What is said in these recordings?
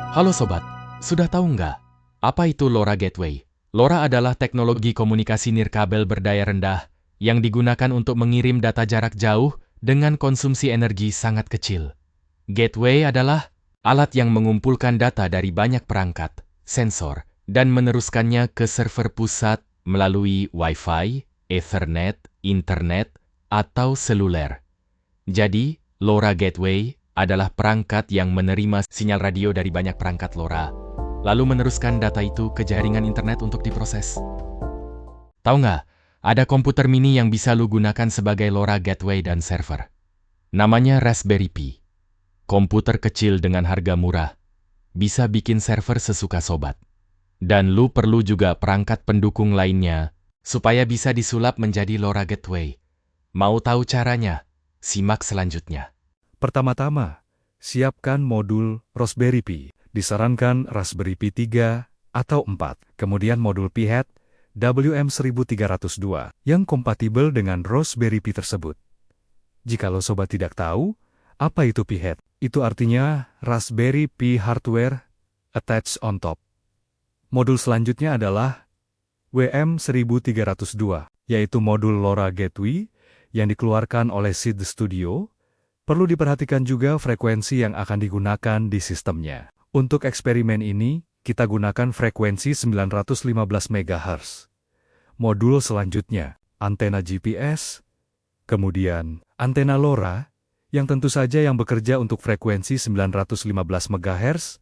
Halo sobat, sudah tahu nggak? Apa itu LoRa Gateway? LoRa adalah teknologi komunikasi nirkabel berdaya rendah yang digunakan untuk mengirim data jarak jauh dengan konsumsi energi sangat kecil. Gateway adalah alat yang mengumpulkan data dari banyak perangkat, sensor, dan meneruskannya ke server pusat melalui Wi-Fi, Ethernet, Internet, atau seluler. Jadi, LoRa Gateway adalah perangkat yang menerima sinyal radio dari banyak perangkat LoRa, lalu meneruskan data itu ke jaringan internet untuk diproses. Tahu nggak, ada komputer mini yang bisa lu gunakan sebagai LoRa Gateway dan server. Namanya Raspberry Pi. Komputer kecil dengan harga murah, bisa bikin server sesuka sobat. Dan lu perlu juga perangkat pendukung lainnya, supaya bisa disulap menjadi LoRa Gateway. Mau tahu caranya? Simak selanjutnya. Pertama-tama, siapkan modul Raspberry Pi. Disarankan Raspberry Pi 3 atau 4. Kemudian modul Pi-Head WM1302 yang kompatibel dengan Raspberry Pi tersebut. Jikalau sobat tidak tahu, apa itu Pi-Head? Itu artinya Raspberry Pi Hardware Attached on Top. Modul selanjutnya adalah WM1302, yaitu modul LoRa Gateway yang dikeluarkan oleh SID Studio. Perlu diperhatikan juga frekuensi yang akan digunakan di sistemnya. Untuk eksperimen ini, kita gunakan frekuensi 915 MHz. Modul selanjutnya, antena GPS, kemudian antena LoRa, yang tentu saja yang bekerja untuk frekuensi 915 MHz,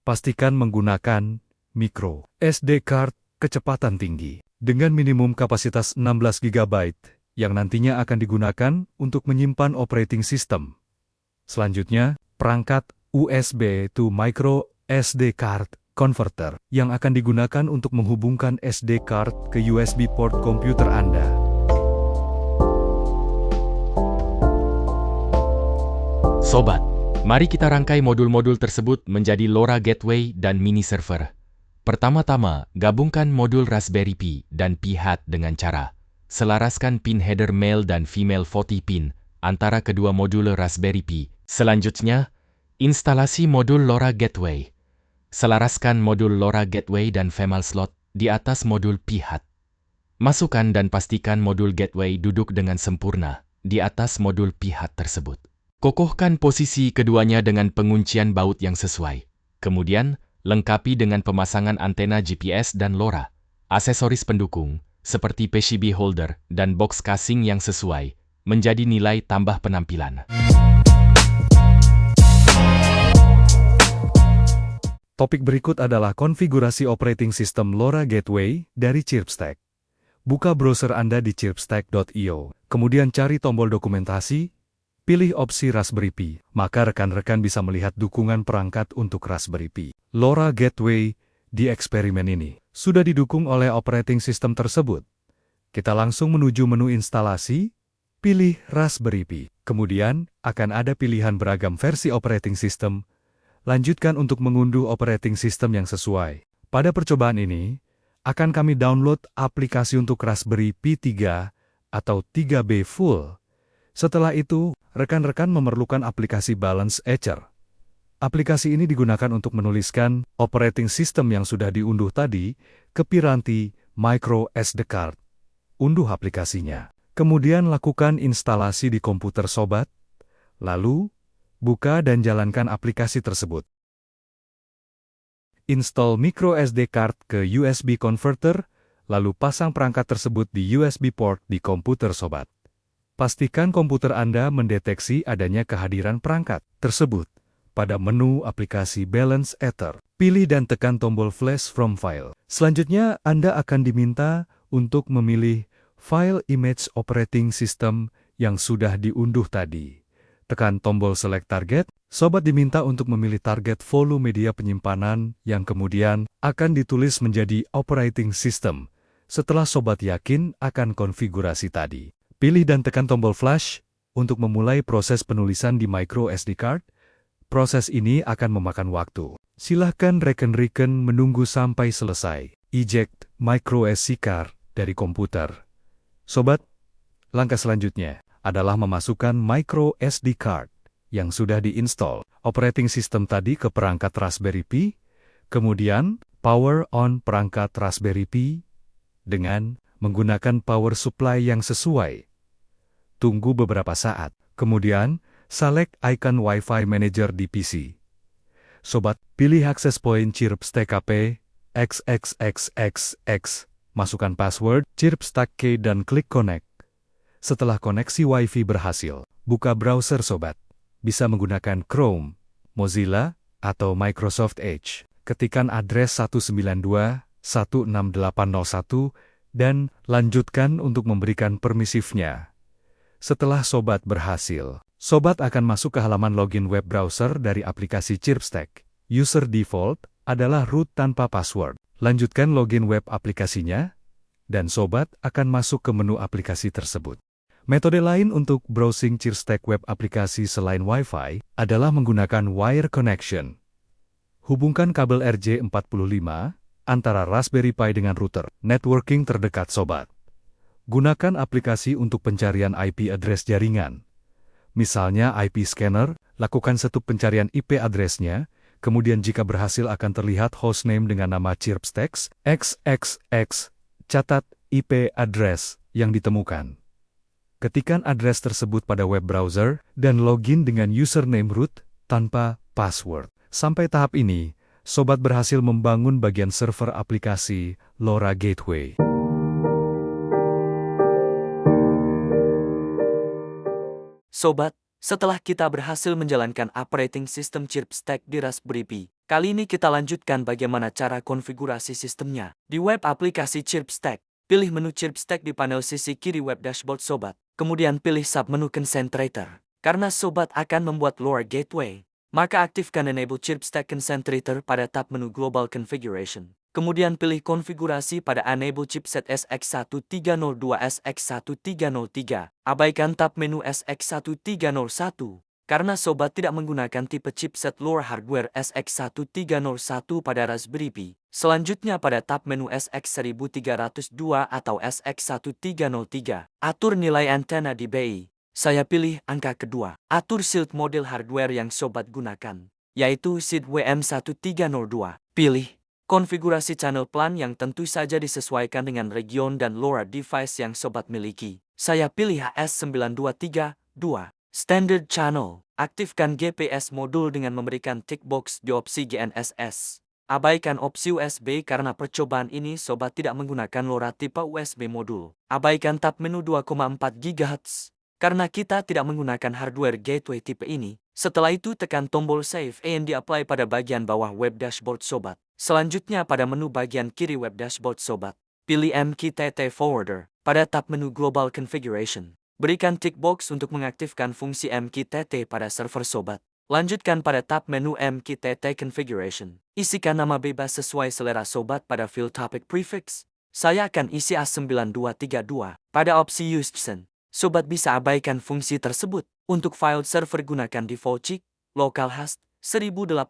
pastikan menggunakan micro SD card kecepatan tinggi, dengan minimum kapasitas 16 GB, yang nantinya akan digunakan untuk menyimpan operating system. Selanjutnya, perangkat USB to micro SD card converter yang akan digunakan untuk menghubungkan SD card ke USB port komputer Anda. Sobat, mari kita rangkai modul-modul tersebut menjadi LoRa Gateway dan mini server. Pertama-tama, gabungkan modul Raspberry Pi dan Pi-Head dengan cara selaraskan pin header male dan female 40 pin antara kedua modul Raspberry Pi. Selanjutnya, instalasi modul LoRa Gateway. Selaraskan modul LoRa Gateway dan female slot di atas modul Pi-Head. Masukkan dan pastikan modul Gateway duduk dengan sempurna di atas modul Pi-Head tersebut. Kokohkan posisi keduanya dengan penguncian baut yang sesuai. Kemudian, lengkapi dengan pemasangan antena GPS dan LoRa, aksesoris pendukung, seperti PCB holder dan box casing yang sesuai, menjadi nilai tambah penampilan. Topik berikut adalah konfigurasi operating system LoRa Gateway dari Chirpstack. Buka browser Anda di chirpstack.io, kemudian cari tombol dokumentasi, pilih opsi Raspberry Pi, maka rekan-rekan bisa melihat dukungan perangkat untuk Raspberry Pi. LoRa Gateway di eksperimen ini sudah didukung oleh operating system tersebut. Kita langsung menuju menu instalasi, pilih Raspberry Pi. Kemudian, akan ada pilihan beragam versi operating system. Lanjutkan untuk mengunduh operating system yang sesuai. Pada percobaan ini, akan kami download aplikasi untuk Raspberry Pi 3 atau 3B Full. Setelah itu, rekan-rekan memerlukan aplikasi Balance Etcher. Aplikasi ini digunakan untuk menuliskan operating system yang sudah diunduh tadi ke piranti micro SD card. Unduh aplikasinya. Kemudian lakukan instalasi di komputer sobat. Lalu, buka dan jalankan aplikasi tersebut. Install micro SD card ke USB converter, lalu pasang perangkat tersebut di USB port di komputer sobat. Pastikan komputer Anda mendeteksi adanya kehadiran perangkat tersebut. Pada menu aplikasi Balance Ether, pilih dan tekan tombol Flash from File. Selanjutnya, Anda akan diminta untuk memilih file image operating system yang sudah diunduh tadi. Tekan tombol Select Target. Sobat diminta untuk memilih target volume media penyimpanan yang kemudian akan ditulis menjadi operating system setelah sobat yakin akan konfigurasi tadi. Pilih dan tekan tombol Flash untuk memulai proses penulisan di micro SD card. Proses ini akan memakan waktu. Silahkan rekan-rekan menunggu sampai selesai. Eject micro SD card dari komputer. Sobat, langkah selanjutnya adalah memasukkan micro SD card yang sudah diinstal operating system tadi ke perangkat Raspberry Pi, kemudian power on perangkat Raspberry Pi dengan menggunakan power supply yang sesuai. Tunggu beberapa saat, kemudian select icon Wi-Fi Manager di PC. Sobat, pilih access point Chirpstack KP, XXXXX, masukkan password, Chirpstack Key dan klik connect. Setelah koneksi Wi-Fi berhasil, buka browser sobat. Bisa menggunakan Chrome, Mozilla, atau Microsoft Edge. Ketikkan address 192.16801 dan lanjutkan untuk memberikan permisifnya. Setelah sobat berhasil, sobat akan masuk ke halaman login web browser dari aplikasi Chirpstack. User default adalah root tanpa password. Lanjutkan login web aplikasinya, dan sobat akan masuk ke menu aplikasi tersebut. Metode lain untuk browsing Chirpstack web aplikasi selain Wi-Fi adalah menggunakan wire connection. Hubungkan kabel RJ45 antara Raspberry Pi dengan router networking terdekat sobat. Gunakan aplikasi untuk pencarian IP address jaringan. Misalnya IP Scanner, lakukan setup pencarian IP address-nya, kemudian jika berhasil akan terlihat hostname dengan nama Chirpstack XXX, catat IP address yang ditemukan. Ketikkan address tersebut pada web browser dan login dengan username root tanpa password. Sampai tahap ini, sobat berhasil membangun bagian server aplikasi LoRa Gateway. Sobat, setelah kita berhasil menjalankan operating system Chirpstack di Raspberry Pi, kali ini kita lanjutkan bagaimana cara konfigurasi sistemnya. Di web aplikasi Chirpstack, pilih menu Chirpstack di panel sisi kiri web dashboard sobat, kemudian pilih submenu Concentrator. Karena sobat akan membuat LoRa Gateway, maka aktifkan Enable Chirpstack Concentrator pada tab menu Global Configuration. Kemudian pilih konfigurasi pada Enable Chipset SX1302 SX1303. Abaikan tab menu SX1301, karena sobat tidak menggunakan tipe chipset LoRa hardware SX1301 pada Raspberry Pi. Selanjutnya pada tab menu SX1302 atau SX1303, atur nilai antena dBi. Saya pilih angka kedua. Atur shield model hardware yang sobat gunakan, yaitu SID WM1302. Pilih konfigurasi channel plan yang tentu saja disesuaikan dengan region dan LoRa device yang sobat miliki. Saya pilih HS9232. Standard Channel. Aktifkan GPS modul dengan memberikan tick box di opsi GNSS. Abaikan opsi USB karena percobaan ini sobat tidak menggunakan LoRa tipe USB modul. Abaikan tab menu 2,4 GHz. Karena kita tidak menggunakan hardware gateway tipe ini. Setelah itu tekan tombol Save and Apply pada bagian bawah web dashboard sobat. Selanjutnya pada menu bagian kiri web dashboard sobat, pilih MQTT Forwarder pada tab menu Global Configuration. Berikan tick box untuk mengaktifkan fungsi MQTT pada server sobat. Lanjutkan pada tab menu MQTT Configuration. Isikan nama bebas sesuai selera sobat pada field topic prefix. Saya akan isi A9232 pada opsi Used. Sobat bisa abaikan fungsi tersebut. Untuk file server gunakan default check, localhost 1883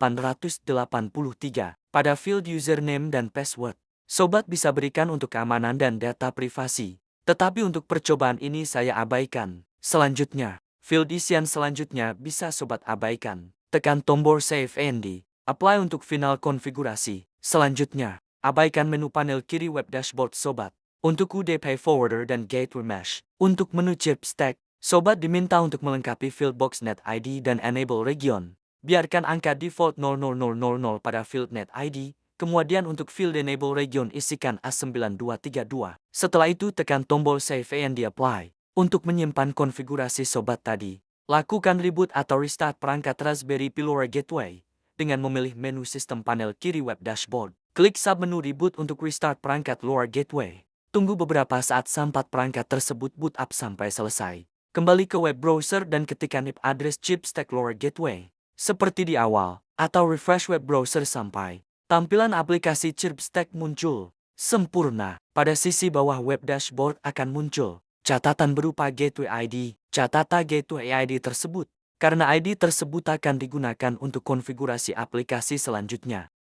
pada field username dan password. Sobat bisa berikan untuk keamanan dan data privasi. Tetapi untuk percobaan ini saya abaikan. Selanjutnya, field isian selanjutnya bisa sobat abaikan. Tekan tombol Save and Apply untuk final konfigurasi. Selanjutnya, abaikan menu panel kiri web dashboard sobat. Untuk UDP Forwarder dan Gateway Mesh. Untuk menu Chirpstack, sobat diminta untuk melengkapi field box net ID dan enable region. Biarkan angka default 00000 pada field net ID, kemudian untuk field enable region isikan A9232. Setelah itu tekan tombol Save and Apply. Untuk menyimpan konfigurasi sobat tadi, lakukan reboot atau restart perangkat Raspberry Pi LoRa Gateway dengan memilih menu sistem panel kiri web dashboard. Klik submenu reboot untuk restart perangkat LoRa Gateway. Tunggu beberapa saat sampai perangkat tersebut boot up sampai selesai. Kembali ke web browser dan ketikkan IP address Chirpstack LoRa Gateway. Seperti di awal, atau refresh web browser sampai tampilan aplikasi Chirpstack muncul sempurna. Pada sisi bawah web dashboard akan muncul catatan berupa Gateway ID. Catatan Gateway ID tersebut, karena ID tersebut akan digunakan untuk konfigurasi aplikasi selanjutnya.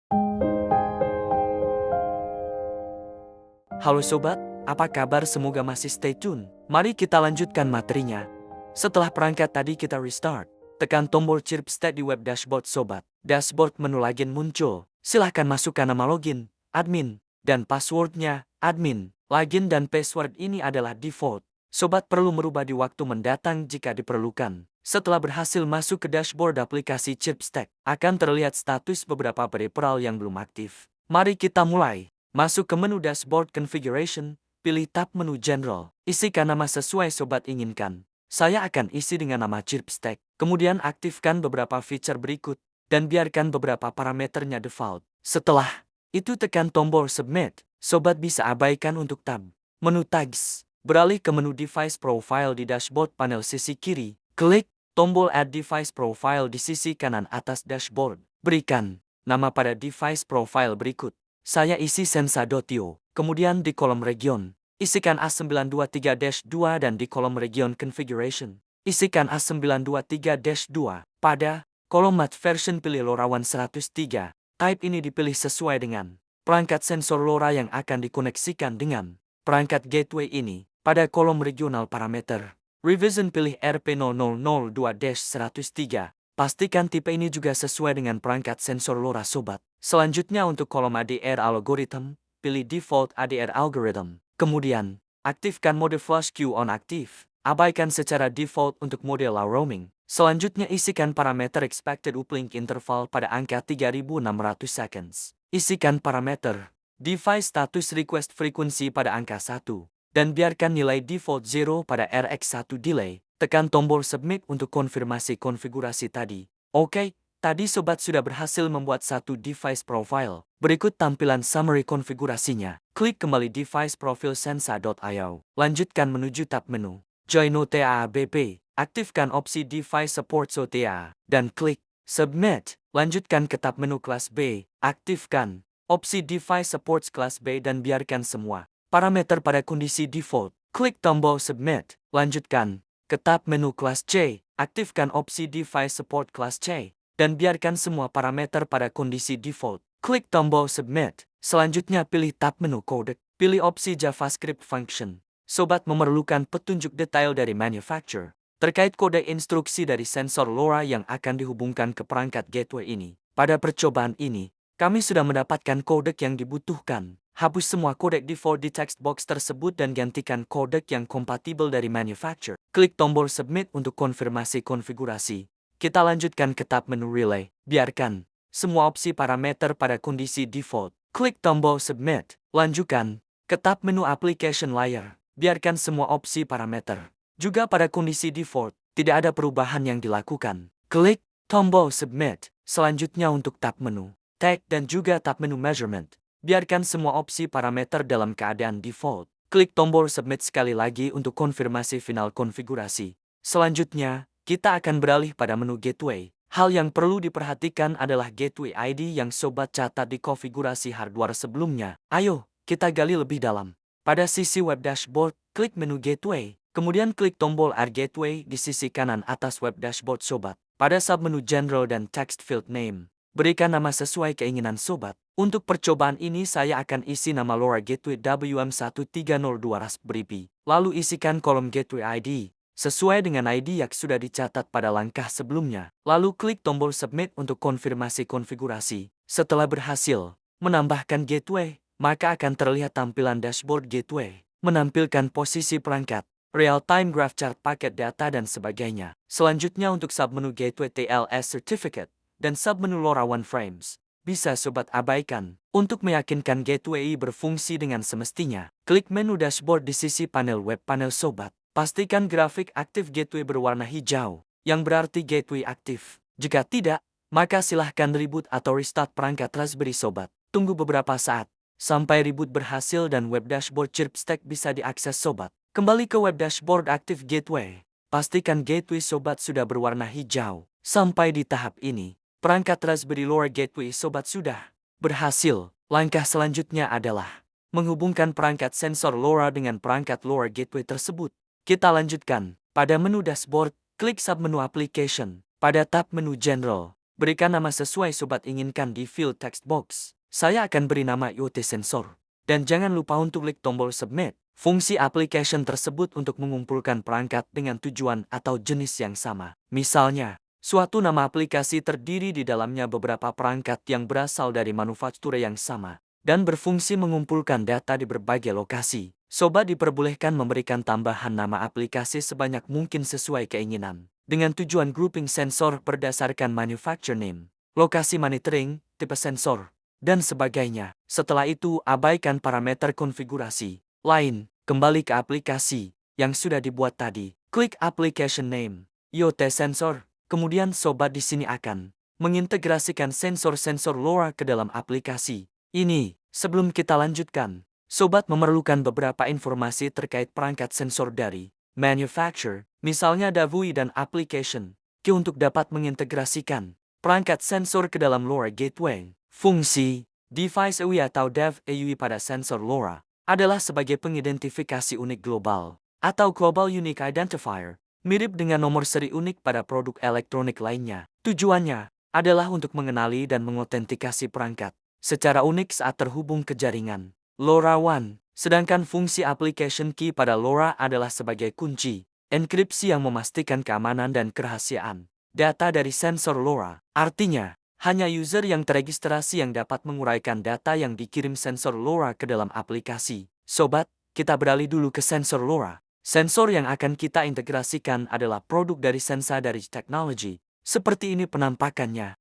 Halo sobat, apa kabar? Semoga masih stay tune. Mari kita lanjutkan materinya. Setelah perangkat tadi kita restart, tekan tombol ChirpStack di web dashboard sobat. Dashboard menu login muncul. Silahkan masukkan nama login, admin, dan passwordnya, admin. Login dan password ini adalah default. Sobat perlu merubah di waktu mendatang jika diperlukan. Setelah berhasil masuk ke dashboard aplikasi ChirpStack, akan terlihat status beberapa peripheral yang belum aktif. Mari kita mulai. Masuk ke menu Dashboard Configuration, pilih tab menu General. Isikan nama sesuai sobat inginkan. Saya akan isi dengan nama ChirpStack. Kemudian aktifkan beberapa fitur berikut, dan biarkan beberapa parameternya default. Setelah itu tekan tombol Submit. Sobat bisa abaikan untuk tab menu Tags. Beralih ke menu Device Profile di dashboard panel sisi kiri. Klik tombol Add Device Profile di sisi kanan atas dashboard. Berikan nama pada device profile berikut. Saya isi Sensa.io. Kemudian di kolom region, isikan A923-2 dan di kolom region Configuration, isikan A923-2. Pada kolom Mat Version pilih LoRaWAN 103. Type ini dipilih sesuai dengan perangkat sensor LoRa yang akan dikoneksikan dengan perangkat gateway ini. Pada kolom regional parameter, Revision pilih RP0002-103. Pastikan tipe ini juga sesuai dengan perangkat sensor LoRa sobat. Selanjutnya untuk kolom ADR Algorithm, pilih Default ADR Algorithm. Kemudian, aktifkan mode Flash Queue on aktif. Abaikan secara default untuk mode low roaming. Selanjutnya isikan parameter Expected Uplink Interval pada angka 3600 seconds. Isikan parameter Device Status Request Frequency pada angka 1. Dan biarkan nilai default 0 pada RX1 delay. Tekan tombol Submit untuk konfirmasi konfigurasi tadi. Oke, tadi sobat sudah berhasil membuat satu device profile. Berikut tampilan summary konfigurasinya. Klik kembali device profile Sensa.io. Lanjutkan menuju tab menu Join OTA ABP. Aktifkan opsi Device Support OTA. Dan klik Submit. Lanjutkan ke tab menu kelas B. Aktifkan opsi Device Supports kelas B dan biarkan semua parameter pada kondisi default. Klik tombol Submit. Lanjutkan ke tab menu kelas C. Aktifkan opsi Device Support kelas C. Dan biarkan semua parameter pada kondisi default. Klik tombol Submit. Selanjutnya pilih tab menu Codec. Pilih opsi JavaScript Function. Sobat memerlukan petunjuk detail dari manufacturer terkait kode instruksi dari sensor LoRa yang akan dihubungkan ke perangkat gateway ini. Pada percobaan ini, kami sudah mendapatkan kodek yang dibutuhkan. Hapus semua kodek default di text box tersebut dan gantikan kodek yang kompatibel dari manufacturer. Klik tombol Submit untuk konfirmasi konfigurasi. Kita lanjutkan ke tab menu Relay. Biarkan semua opsi parameter pada kondisi default. Klik tombol Submit. Lanjutkan ke tab menu Application Layer. Biarkan semua opsi parameter juga pada kondisi default. Tidak ada perubahan yang dilakukan. Klik tombol Submit. Selanjutnya untuk tab menu Tag dan juga tab menu Measurement. Biarkan semua opsi parameter dalam keadaan default. Klik tombol Submit sekali lagi untuk konfirmasi final konfigurasi. Selanjutnya, kita akan beralih pada menu Gateway. Hal yang perlu diperhatikan adalah Gateway ID yang sobat catat di konfigurasi hardware sebelumnya. Ayo, kita gali lebih dalam. Pada sisi web dashboard, klik menu Gateway. Kemudian klik tombol Add Gateway di sisi kanan atas web dashboard sobat. Pada submenu General dan Text Field Name, berikan nama sesuai keinginan sobat. Untuk percobaan ini saya akan isi nama LoRa Gateway WM1302 Raspberry Pi. Lalu isikan kolom Gateway ID sesuai dengan ID yang sudah dicatat pada langkah sebelumnya. Lalu klik tombol Submit untuk konfirmasi konfigurasi. Setelah berhasil menambahkan gateway, maka akan terlihat tampilan dashboard gateway, menampilkan posisi perangkat, real-time graph chart paket data dan sebagainya. Selanjutnya untuk submenu Gateway TLS Certificate dan submenu LoRaWAN Frames, bisa sobat abaikan. Untuk meyakinkan gateway berfungsi dengan semestinya, klik menu dashboard di sisi panel web panel sobat. Pastikan grafik aktif gateway berwarna hijau, yang berarti gateway aktif. Jika tidak, maka silahkan reboot atau restart perangkat Raspberry sobat. Tunggu beberapa saat, sampai reboot berhasil dan web dashboard ChirpStack bisa diakses sobat. Kembali ke web dashboard aktif gateway. Pastikan gateway sobat sudah berwarna hijau. Sampai di tahap ini, perangkat Raspberry LoRa Gateway sobat sudah berhasil. Langkah selanjutnya adalah menghubungkan perangkat sensor LoRa dengan perangkat LoRa Gateway tersebut. Kita lanjutkan. Pada menu Dashboard, klik submenu Application. Pada tab menu General, berikan nama sesuai sobat inginkan di field text box. Saya akan beri nama IoT Sensor. Dan jangan lupa untuk klik tombol Submit. Fungsi application tersebut untuk mengumpulkan perangkat dengan tujuan atau jenis yang sama. Misalnya, Suatu nama aplikasi terdiri di dalamnya beberapa perangkat yang berasal dari manufaktur yang sama dan berfungsi mengumpulkan data di berbagai lokasi. Sobat diperbolehkan memberikan tambahan nama aplikasi sebanyak mungkin sesuai keinginan, dengan tujuan grouping sensor berdasarkan manufacturer name, lokasi monitoring, tipe sensor, dan sebagainya. Setelah itu, abaikan parameter konfigurasi lain, kembali ke aplikasi yang sudah dibuat tadi. Klik application name, IoT sensor. Kemudian sobat di sini akan mengintegrasikan sensor-sensor LoRa ke dalam aplikasi ini. Sebelum kita lanjutkan, sobat memerlukan beberapa informasi terkait perangkat sensor dari manufacturer, misalnya DAVUI dan application key untuk dapat mengintegrasikan perangkat sensor ke dalam LoRa Gateway. Fungsi device EUI atau Dev EUI pada sensor LoRa adalah sebagai pengidentifikasi unik global atau Global Unique Identifier, mirip dengan nomor seri unik pada produk elektronik lainnya. Tujuannya adalah untuk mengenali dan mengotentikasi perangkat secara unik saat terhubung ke jaringan LoRaWAN. Sedangkan fungsi application key pada LoRa adalah sebagai kunci enkripsi yang memastikan keamanan dan kerahasiaan data dari sensor LoRa. Artinya, hanya user yang teregistrasi yang dapat menguraikan data yang dikirim sensor LoRa ke dalam aplikasi. Sobat, kita beralih dulu ke sensor LoRa. Sensor yang akan kita integrasikan adalah produk dari Sensa dari Technology. Seperti ini penampakannya.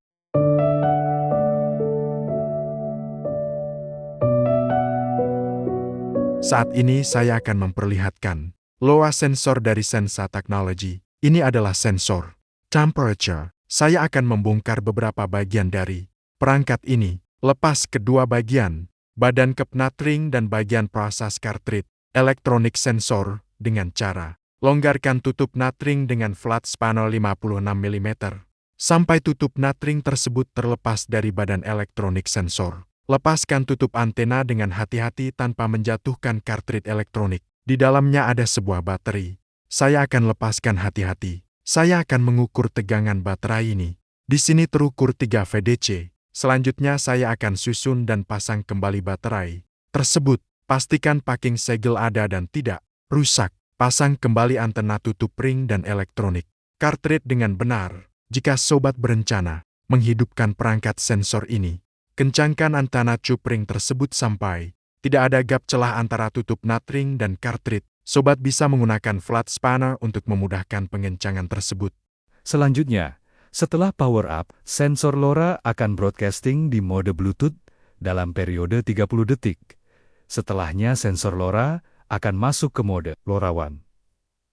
Saat ini saya akan memperlihatkan LoRa sensor dari Sensa Technology. Ini adalah sensor temperature. Saya akan membongkar beberapa bagian dari perangkat ini. Lepas kedua bagian, badan cap nut-ring dan bagian proses cartridge elektronik sensor dengan cara longgarkan tutup nut-ring dengan flat spanner 56 mm, sampai tutup nut-ring tersebut terlepas dari badan elektronik sensor. Lepaskan tutup antena dengan hati-hati tanpa menjatuhkan cartridge elektronik. Di dalamnya ada sebuah baterai. Saya akan lepaskan hati-hati. Saya akan mengukur tegangan baterai ini. Di sini terukur 3 VDC. Selanjutnya saya akan susun dan pasang kembali baterai tersebut. Pastikan packing segel ada dan tidak rusak. Pasang kembali antena tutup ring dan elektronik cartridge dengan benar. Jika sobat berencana menghidupkan perangkat sensor ini, kencangkan antena cup ring tersebut sampai tidak ada gap celah antara tutup nut ring dan cartridge. Sobat bisa menggunakan flat spanner untuk memudahkan pengencangan tersebut. Selanjutnya, setelah power up, sensor LoRa akan broadcasting di mode Bluetooth dalam periode 30 detik. Setelahnya sensor LoRa akan masuk ke mode LoRaWAN.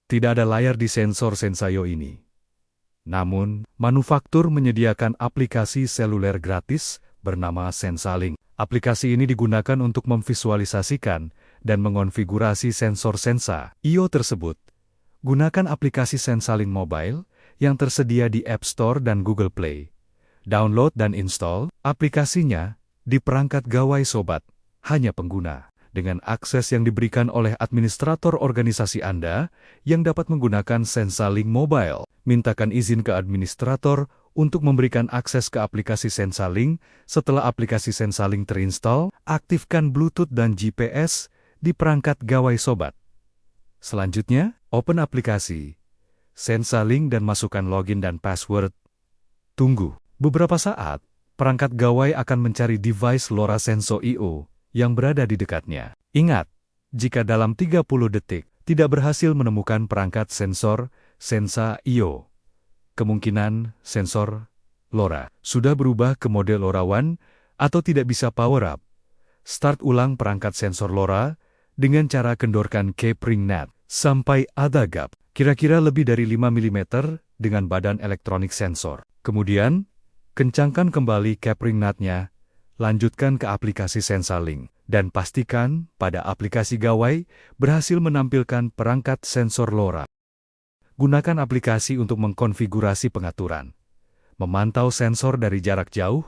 Tidak ada layar di sensor Sensaio ini. Namun, manufaktur menyediakan aplikasi seluler gratis bernama SensaLink. Aplikasi ini digunakan untuk memvisualisasikan dan mengonfigurasi sensor Sensa IO tersebut. Gunakan aplikasi SensaLink Mobile yang tersedia di App Store dan Google Play. Download dan install aplikasinya di perangkat gawai sobat, hanya pengguna dengan akses yang diberikan oleh administrator organisasi Anda yang dapat menggunakan SensaLink Mobile. Mintakan izin ke administrator untuk memberikan akses ke aplikasi SensaLink. Setelah aplikasi SensaLink terinstall, aktifkan Bluetooth dan GPS di perangkat gawai sobat. Selanjutnya, open aplikasi SensaLink dan masukkan login dan password. Tunggu beberapa saat, perangkat gawai akan mencari device LoRa Senso IO yang berada di dekatnya. Ingat, jika dalam 30 detik tidak berhasil menemukan perangkat sensor Sensa IO, kemungkinan sensor LoRa sudah berubah ke mode LoRaWAN atau tidak bisa power up. Start ulang perangkat sensor LoRa dengan cara kendorkan cap-ring nut sampai ada gap, kira-kira lebih dari 5 mm dengan badan elektronik sensor. Kemudian, kencangkan kembali cap-ring nut-nya. Lanjutkan ke aplikasi SensaLink, dan pastikan pada aplikasi gawai berhasil menampilkan perangkat sensor LoRa. Gunakan aplikasi untuk mengkonfigurasi pengaturan, memantau sensor dari jarak jauh,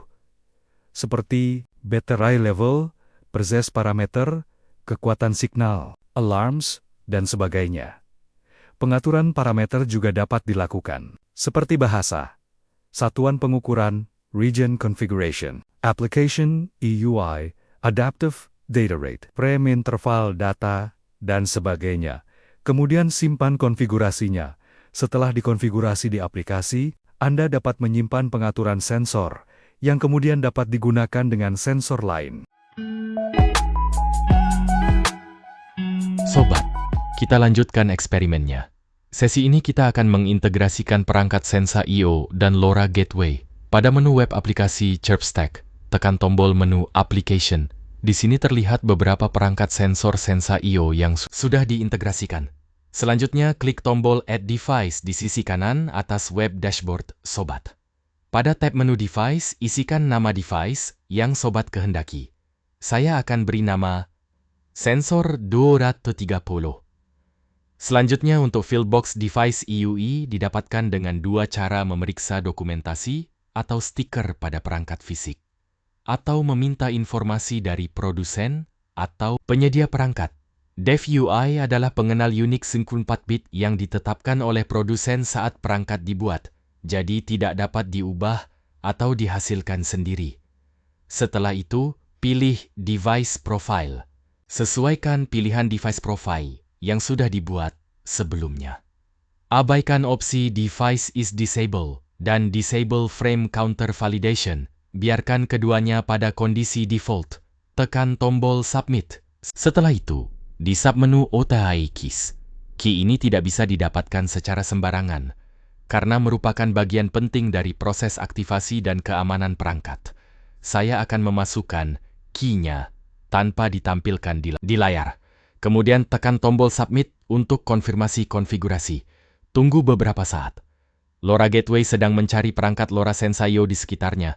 seperti baterai level, process parameter, kekuatan signal, alarms, dan sebagainya. Pengaturan parameter juga dapat dilakukan, seperti bahasa, satuan pengukuran, region configuration, application, EUI, adaptive data rate, frame interval data, dan sebagainya. Kemudian simpan konfigurasinya. Setelah dikonfigurasi di aplikasi, Anda dapat menyimpan pengaturan sensor, yang kemudian dapat digunakan dengan sensor lain. Sobat, kita lanjutkan eksperimennya. Sesi ini kita akan mengintegrasikan perangkat Sensa IO dan LoRa Gateway. Pada menu web aplikasi ChirpStack, tekan tombol menu Application. Di sini terlihat beberapa perangkat sensor Sensa IO yang sudah diintegrasikan. Selanjutnya, klik tombol Add Device di sisi kanan atas web dashboard Sobat. Pada tab menu Device, isikan nama device yang Sobat kehendaki. Saya akan beri nama Sensor 230. Selanjutnya, untuk Fieldbox Device IUI didapatkan dengan dua cara memeriksa dokumentasi atau stiker pada perangkat fisik, atau meminta informasi dari produsen atau penyedia perangkat. Dev UI adalah pengenal unik 4 bit yang ditetapkan oleh produsen saat perangkat dibuat, jadi tidak dapat diubah atau dihasilkan sendiri. Setelah itu, pilih Device Profile. Sesuaikan pilihan device profile yang sudah dibuat sebelumnya. Abaikan opsi Device is Disabled dan Disable Frame Counter Validation. Biarkan keduanya pada kondisi default. Tekan tombol Submit. Setelah itu, di submenu OTI Keys. Key ini tidak bisa didapatkan secara sembarangan, karena merupakan bagian penting dari proses aktivasi dan keamanan perangkat. Saya akan memasukkan key-nya tanpa ditampilkan di layar. Kemudian tekan tombol Submit untuk konfirmasi konfigurasi. Tunggu beberapa saat. LoRa Gateway sedang mencari perangkat LoRa Sensa IO di sekitarnya.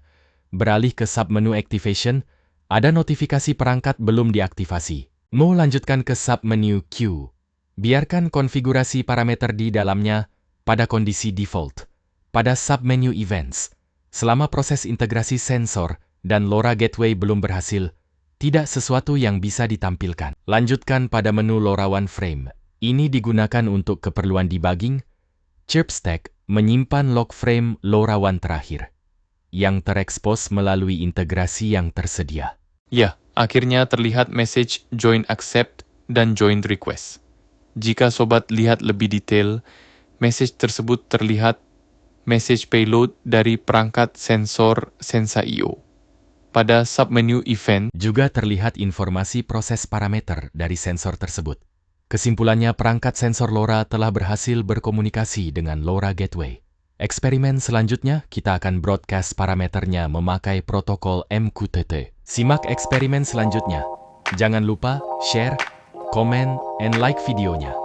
Beralih ke submenu Activation, ada notifikasi perangkat belum diaktifasi. Mau lanjutkan ke submenu Queue. Biarkan konfigurasi parameter di dalamnya pada kondisi default. Pada submenu Events, selama proses integrasi sensor dan LoRa Gateway belum berhasil, tidak sesuatu yang bisa ditampilkan. Lanjutkan pada menu LoRa One Frame. Ini digunakan untuk keperluan debugging. ChirpStack menyimpan log frame LoRa One terakhir, yang terekspos melalui integrasi yang tersedia. Ya, akhirnya terlihat message Join Accept dan Join Request. Jika Sobat lihat lebih detail, message tersebut terlihat message payload dari perangkat sensor Sensa IO. Pada submenu Event, juga terlihat informasi proses parameter dari sensor tersebut. Kesimpulannya, perangkat sensor LoRa telah berhasil berkomunikasi dengan LoRa Gateway. Eksperimen selanjutnya, kita akan broadcast parameternya memakai protokol MQTT. Simak eksperimen selanjutnya. Jangan lupa share, komen, and like videonya.